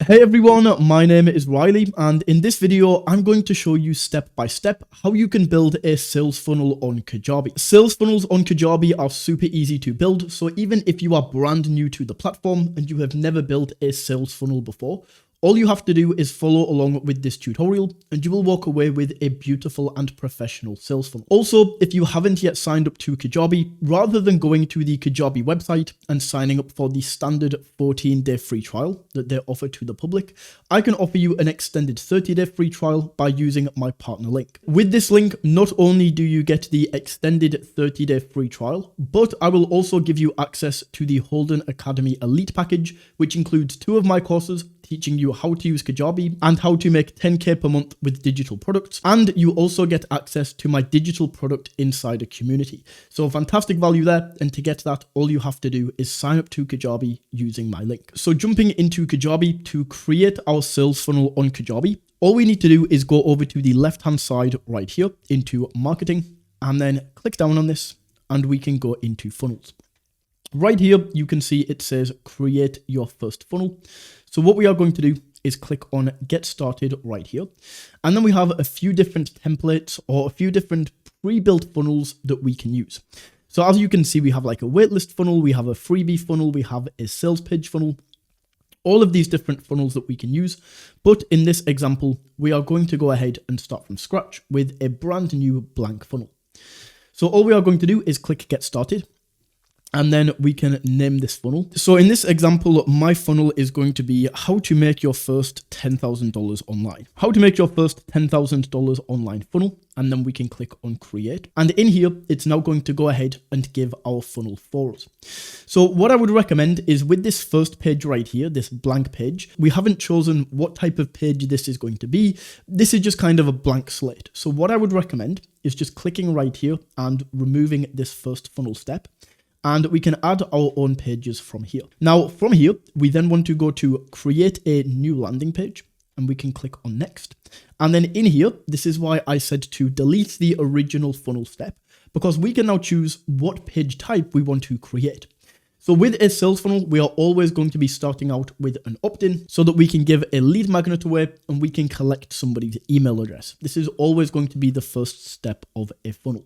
Hey everyone, my name is Riley, and in this video, I'm going to show you step by step how you can build a sales funnel on Kajabi. Sales funnels on Kajabi are super easy to build, so even if you are brand new to the platform and you have never built a sales funnel before, all you have to do is follow along with this tutorial and you will walk away with a beautiful and professional sales funnel. Also, if you haven't yet signed up to Kajabi, rather than going to the Kajabi website and signing up for the standard 14-day free trial that they offer to the public, I can offer you an extended 30-day free trial by using my partner link. With this link, not only do you get the extended 30-day free trial, but I will also give you access to the Holden Academy Elite package, which includes 2 of my courses teaching you how to use Kajabi and how to make 10k per month with digital products. And you also get access to my digital product insider community. So fantastic value there. And to get that, all you have to do is sign up to Kajabi using my link. So jumping into Kajabi to create our sales funnel on Kajabi, all we need to do is go over to the left-hand side right here into marketing and then click down on this and we can go into funnels. Right here, you can see it says create your first funnel. So what we are going to do is click on get started right here. And then we have a few different templates or a few different pre-built funnels that we can use. So as you can see, we have like a waitlist funnel, we have a freebie funnel, we have a sales page funnel, all of these different funnels that we can use. But in this example, we are going to go ahead and start from scratch with a brand new blank funnel. So all we are going to do is click get started. And then we can name this funnel. So in this example, my funnel is going to be how to make your first $10,000 online. How to make your first $10,000 online funnel. And then we can click on create. And in here, it's now going to go ahead and give our funnel for us. So what I would recommend is with this first page right here, this blank page, we haven't chosen what type of page this is going to be. This is just kind of a blank slate. So what I would recommend is just clicking right here and removing this first funnel step. And we can add our own pages from here. Now, from here, we then want to go to create a new landing page and we can click on next. And then in here, this is why I said to delete the original funnel step, because we can now choose what page type we want to create. So with a sales funnel, we are always going to be starting out with an opt-in so that we can give a lead magnet away and we can collect somebody's email address. This is always going to be the first step of a funnel.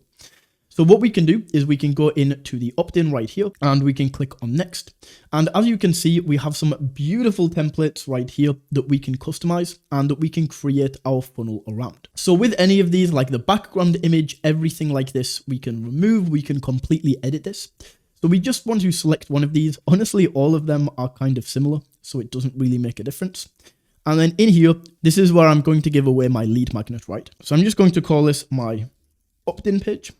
So what we can do is we can go into the opt-in right here and we can click on next. And as you can see, we have some beautiful templates right here that we can customize and that we can create our funnel around. So with any of these, like the background image, everything like this, we can remove, we can completely edit this. So we just want to select one of these. Honestly, all of them are kind of similar, so it doesn't really make a difference. And then in here, this is where I'm going to give away my lead magnet, right? So I'm just going to call this my opt-in page.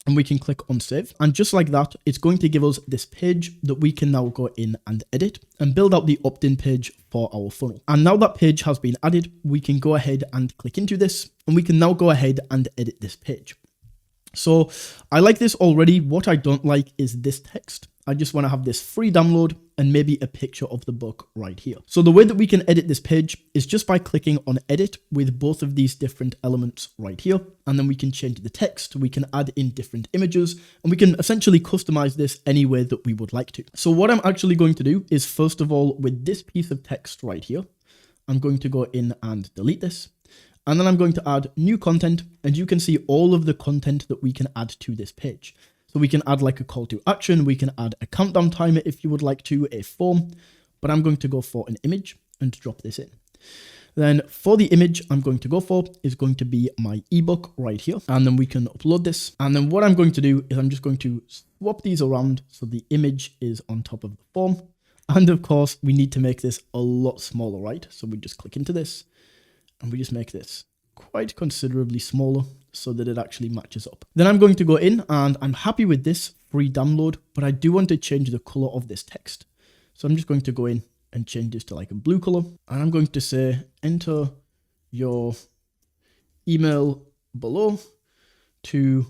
And we can click on save. And just like that, it's going to give us this page that we can now go in and edit and build out the opt-in page for our funnel. And now that page has been added, we can go ahead and click into this and we can now go ahead and edit this page. So I like this already. What I don't like is this text. I just want to have this free download and maybe a picture of the book right here. So the way that we can edit this page is just by clicking on edit with both of these different elements right here. And then we can change the text, we can add in different images, and we can essentially customize this any way that we would like to. So what I'm actually going to do is first of all, with this piece of text right here, I'm going to go in and delete this. And then I'm going to add new content, and you can see all of the content that we can add to this page. So we can add like a call to action, we can add a countdown timer if you would like to, a form, but I'm going to go for an image and drop this in. Then for the image I'm going to go for is going to be my ebook right here. And then we can upload this. And then what I'm going to do is I'm just going to swap these around so the image is on top of the form. And of course, we need to make this a lot smaller, right? So we just click into this and we just make this quite considerably smaller so that it actually matches up. Then I'm going to go in and I'm happy with this free download, but I do want to change the color of this text. So I'm just going to go in and change this to like a blue color. And I'm going to say, enter your email below to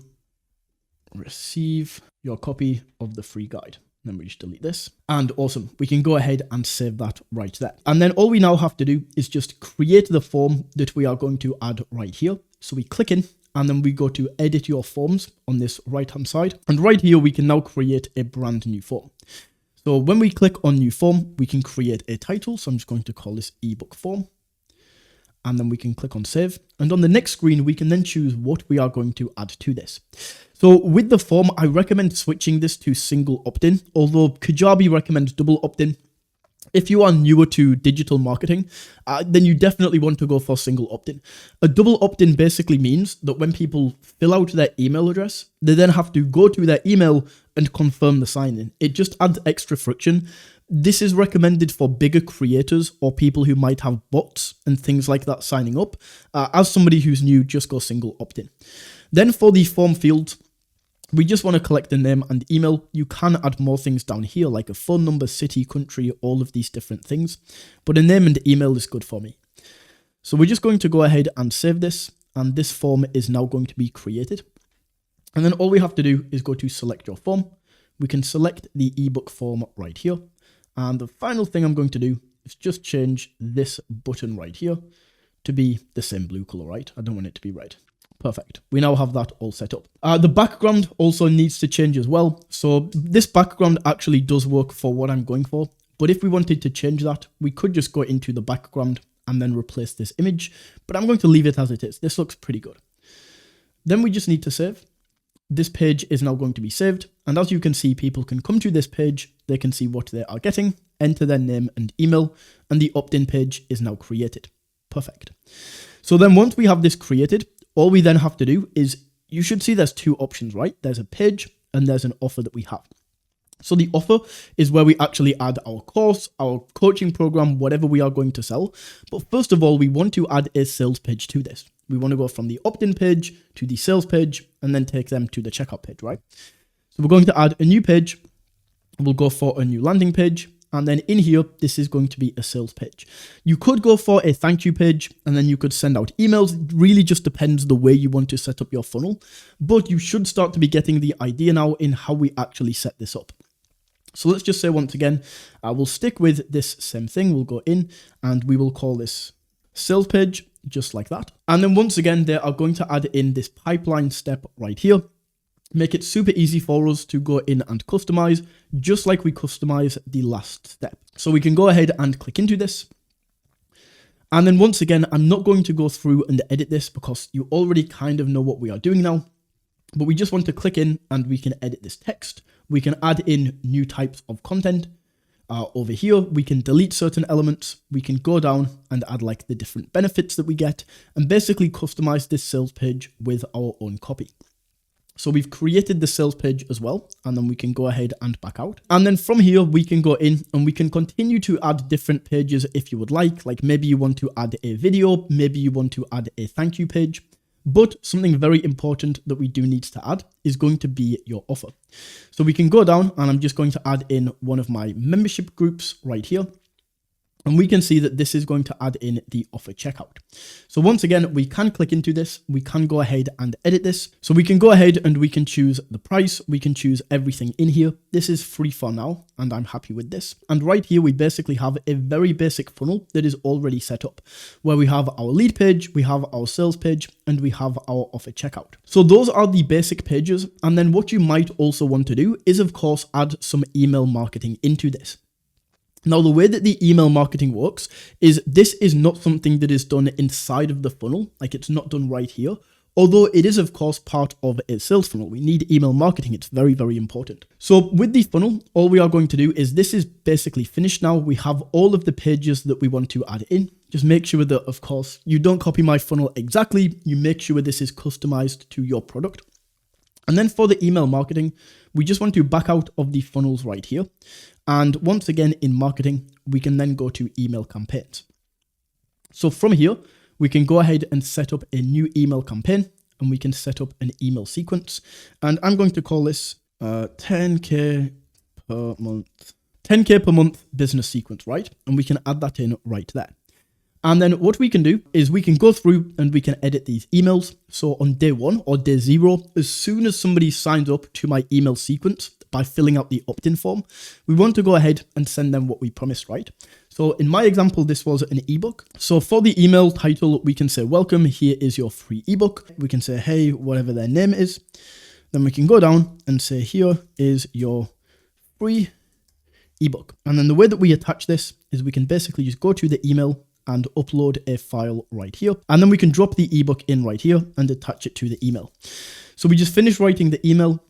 receive your copy of the free guide. Then we just delete this. And awesome, we can go ahead and save that right there. And then all we now have to do is just create the form that we are going to add right here. So we click in and then we go to edit your forms on this right hand side. And right here, we can now create a brand new form. So So when we click on new form, we can create a title. So I'm just going to call this ebook form. And then we can click on save. And on the next screen, we can then choose what we are going to add to this. So with the form, I recommend switching this to single opt-in, although Kajabi recommends double opt-in. If you are newer to digital marketing, then you definitely want to go for single opt-in. A double opt-in basically means that when people fill out their email address, they then have to go to their email and confirm the sign-in. It just adds extra friction. This is recommended for bigger creators or people who might have bots and things like that signing up. As somebody who's new, just go single opt-in. Then for the form fields, we just want to collect the name and email. You can add more things down here, like a phone number, city, country, all of these different things. But a name and email is good for me. So we're just going to go ahead and save this. And this form is now going to be created. And then all we have to do is go to select your form. We can select the ebook form right here. And the final thing I'm going to do is just change this button right here to be the same blue color, right? I don't want it to be red. Perfect. We now have that all set up. The background also needs to change as well. So this background actually does work for what I'm going for. But if we wanted to change that, we could just go into the background and then replace this image. But I'm going to leave it as it is. This looks pretty good. Then we just need to save. This page is now going to be saved. And as you can see, people can come to this page. They can see what they are getting, enter their name and email, and the opt-in page is now created. Perfect. So then once we have this created, all we then have to do is, you should see there's two options, right? There's a page and there's an offer that we have. So the offer is where we actually add our course, our coaching program, whatever we are going to sell. But first of all, we want to add a sales page to this. We want to go from the opt-in page to the sales page and then take them to the checkout page, right? So we're going to add a new page. We'll go for a new landing page. And then in here, this is going to be a sales page. You could go for a thank you page and then you could send out emails. It really just depends the way you want to set up your funnel. But you should start to be getting the idea now in how we actually set this up. So let's just say once again, we'll stick with this same thing. We'll go in and we will call this sales page just like that. And then once again, they are going to add in this pipeline step right here. Make it super easy for us to go in and customize, just like we customize the last step. So we can go ahead and click into this. And then once again, I'm not going to go through and edit this because you already kind of know what we are doing now. But we just want to click in and we can edit this text. We can add in new types of content. Over here, we can delete certain elements. We can go down and add like the different benefits that we get and basically customize this sales page with our own copy. So we've created the sales page as well, and then we can go ahead and back out. And then from here, we can go in and we can continue to add different pages if you would like maybe you want to add a video, maybe you want to add a thank you page. But something very important that we do need to add is going to be your offer. So we can go down and I'm just going to add in one of my membership groups right here. And we can see that this is going to add in the offer checkout. So once again, we can click into this. We can go ahead and edit this. So we can go ahead and we can choose the price. We can choose everything in here. This is free for now, and I'm happy with this. And right here, we basically have a very basic funnel that is already set up, where we have our lead page, we have our sales page, and we have our offer checkout. So those are the basic pages. And then what you might also want to do is, of course, add some email marketing into this. Now, the way that the email marketing works is this is not something that is done inside of the funnel, like it's not done right here, although it is, of course, part of a sales funnel. We need email marketing. It's very, very important. So with the funnel, all we are going to do is this is basically finished now. We have all of the pages that we want to add in. Just make sure that, of course, you don't copy my funnel exactly. You make sure this is customized to your product. And then for the email marketing, we just want to back out of the funnels right here. And once again, in marketing, we can then go to email campaigns. So from here, we can go ahead and set up a new email campaign and we can set up an email sequence. And I'm going to call this 10K per month, 10K per month business sequence, right? And we can add that in right there. And then what we can do is we can go through and we can edit these emails. So on day 1 or day 0, as soon as somebody signs up to my email sequence by filling out the opt-in form, we want to go ahead and send them what we promised, right? So in my example, this was an ebook. So for the email title, we can say, welcome, here is your free ebook. We can say, hey, whatever their name is. Then we can go down and say, here is your free ebook. And then the way that we attach this is we can basically just go to the email and upload a file right here. And then we can drop the ebook in right here and attach it to the email. So we just finish writing the email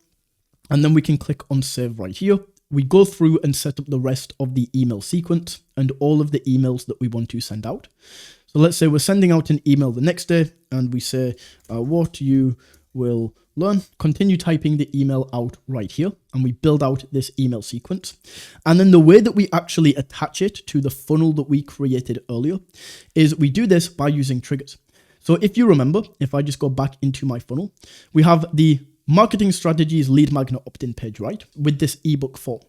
and then we can click on save right here. We go through and set up the rest of the email sequence and all of the emails that we want to send out. So let's say we're sending out an email the next day and we say what you will learn. Continue typing the email out right here and we build out this email sequence. And then the way that we actually attach it to the funnel that we created earlier is we do this by using triggers. So if you remember, if I just go back into my funnel, we have the marketing strategies lead magnet opt-in page, right, with this ebook form.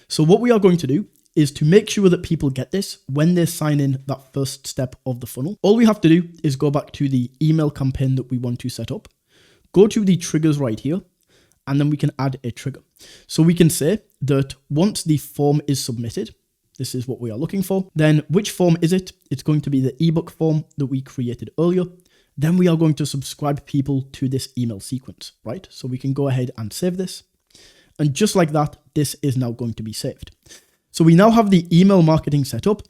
So what we are going to do is to make sure that people get this when they sign in that first step of the funnel. All we have to do is go back to the email campaign that we want to set up, go to the triggers right here, and then we can add a trigger. So we can say that once the form is submitted, this is what we are looking for. Then which form is it? It's going to be the ebook form that we created earlier. Then we are going to subscribe people to this email sequence, right? So we can go ahead and save this. And just like that, this is now going to be saved. So we now have the email marketing set up.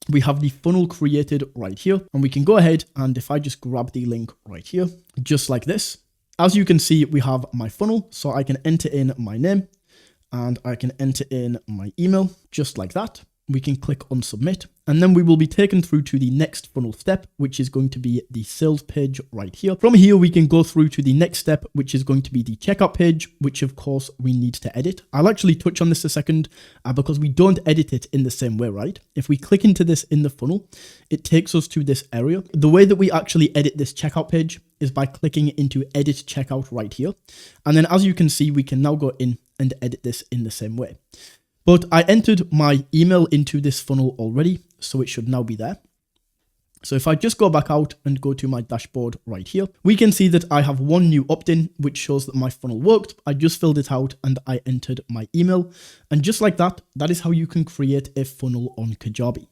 We have the funnel created right here, and we can go ahead and if I just grab the link right here, just like this, as you can see, we have my funnel. So I can enter in my name and I can enter in my email just like that. We can click on submit and then we will be taken through to the next funnel step, which is going to be the sales page right here. From here, we can go through to the next step, which is going to be the checkout page, which of course we need to edit. I'll actually touch on this a second because we don't edit it in the same way, right? If we click into this in the funnel, it takes us to this area. The way that we actually edit this checkout page is by clicking into edit checkout right here. And then as you can see, we can now go in and edit this in the same way. But I entered my email into this funnel already, so it should now be there. So if I just go back out and go to my dashboard right here, we can see that I have one new opt-in, which shows that my funnel worked. I just filled it out and I entered my email. And just like that, that is how you can create a funnel on Kajabi.